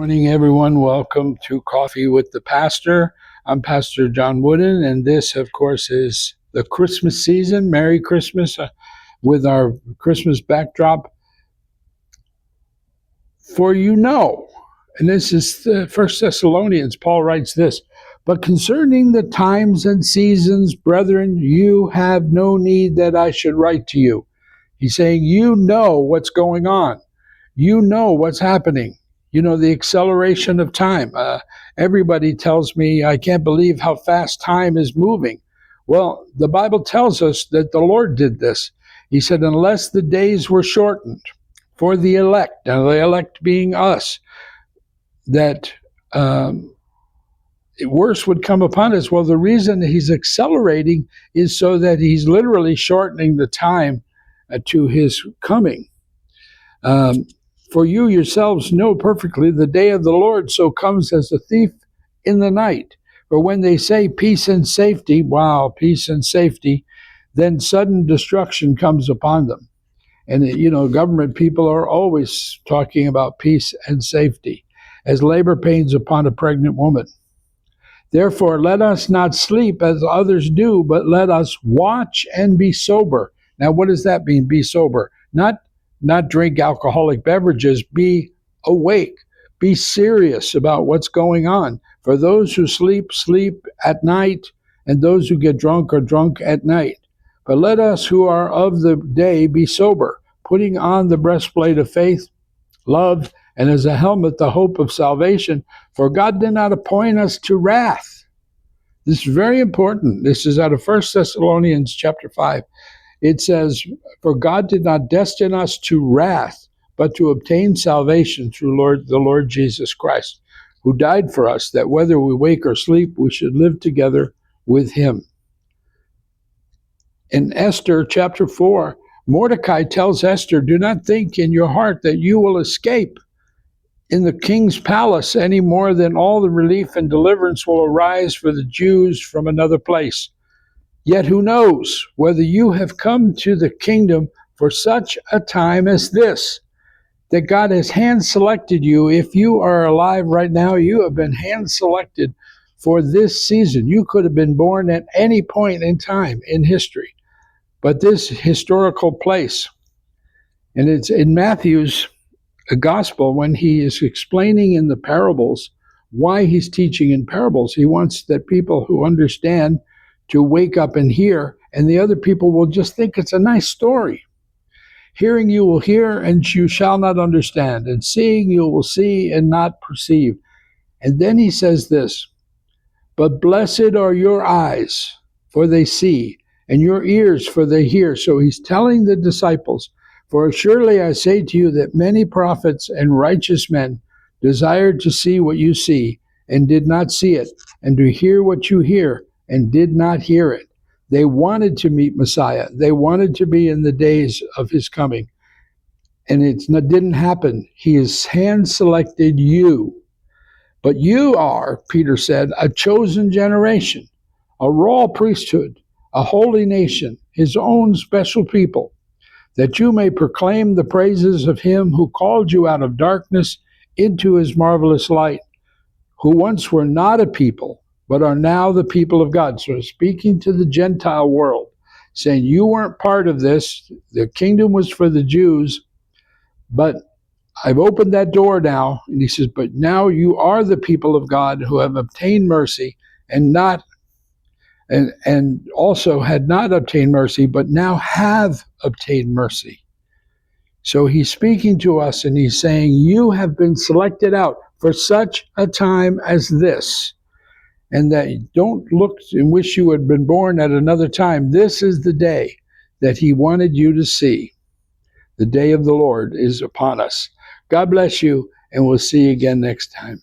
Morning, everyone. Welcome to Coffee with the Pastor. I'm Pastor John Woodin, and this, of course, is the Christmas season. Merry Christmas with our Christmas backdrop. For you know, and this is the First Thessalonians, Paul writes this, but concerning the times and seasons, brethren, you have no need that I should write to you. He's saying, you know what's going on. You know what's happening. You know, the acceleration of time. Everybody tells me, I can't believe how fast time is moving. Well, the Bible tells us that the Lord did this. He said, unless the days were shortened for the elect, now the elect being us, that worse would come upon us. Well, the reason that he's accelerating is so that he's literally shortening the time to his coming. For you yourselves know perfectly the day of the Lord so comes as a thief in the night. For when they say peace and safety, wow, peace and safety, then sudden destruction comes upon them. And, government people are always talking about peace and safety, as labor pains upon a pregnant woman. Therefore, let us not sleep as others do, but let us watch and be sober. Now, what does that mean, be sober? Not drink alcoholic beverages, be awake, be serious about what's going on. For those who sleep, sleep at night, and those who get drunk are drunk at night. But let us who are of the day be sober, putting on the breastplate of faith, love, and as a helmet the hope of salvation. For God did not appoint us to wrath. This is very important. This is out of 1 Thessalonians chapter 5. It says, for God did not destine us to wrath, but to obtain salvation through the Lord Jesus Christ, who died for us, that whether we wake or sleep, we should live together with him. In Esther chapter 4, Mordecai tells Esther, do not think in your heart that you will escape in the king's palace any more than all the relief and deliverance will arise for the Jews from another place. Yet who knows whether you have come to the kingdom for such a time as this, that God has hand-selected you. If you are alive right now, you have been hand-selected for this season. You could have been born at any point in time in history, but this historical place. And it's in Matthew's gospel when he is explaining in the parables why he's teaching in parables. He wants that people who understand to wake up and hear, and the other people will just think it's a nice story. Hearing you will hear, and you shall not understand, and seeing you will see and not perceive. And then he says this, but blessed are your eyes, for they see, and your ears, for they hear. So he's telling the disciples, for surely I say to you that many prophets and righteous men desired to see what you see, and did not see it, and to hear what you hear, and did not hear it. They wanted to meet Messiah. They wanted to be in the days of his coming. And it didn't happen. He has hand-selected you. But you are, Peter said, a chosen generation, a royal priesthood, a holy nation, his own special people, that you may proclaim the praises of him who called you out of darkness into his marvelous light, who once were not a people, but are now the people of God. So speaking to the Gentile world, saying you weren't part of this, the kingdom was for the Jews, but I've opened that door now. And he says, but now you are the people of God who have obtained mercy and also had not obtained mercy, but now have obtained mercy. So he's speaking to us and he's saying, you have been selected out for such a time as this. And that don't look and wish you had been born at another time. This is the day that he wanted you to see. The day of the Lord is upon us. God bless you, and we'll see you again next time.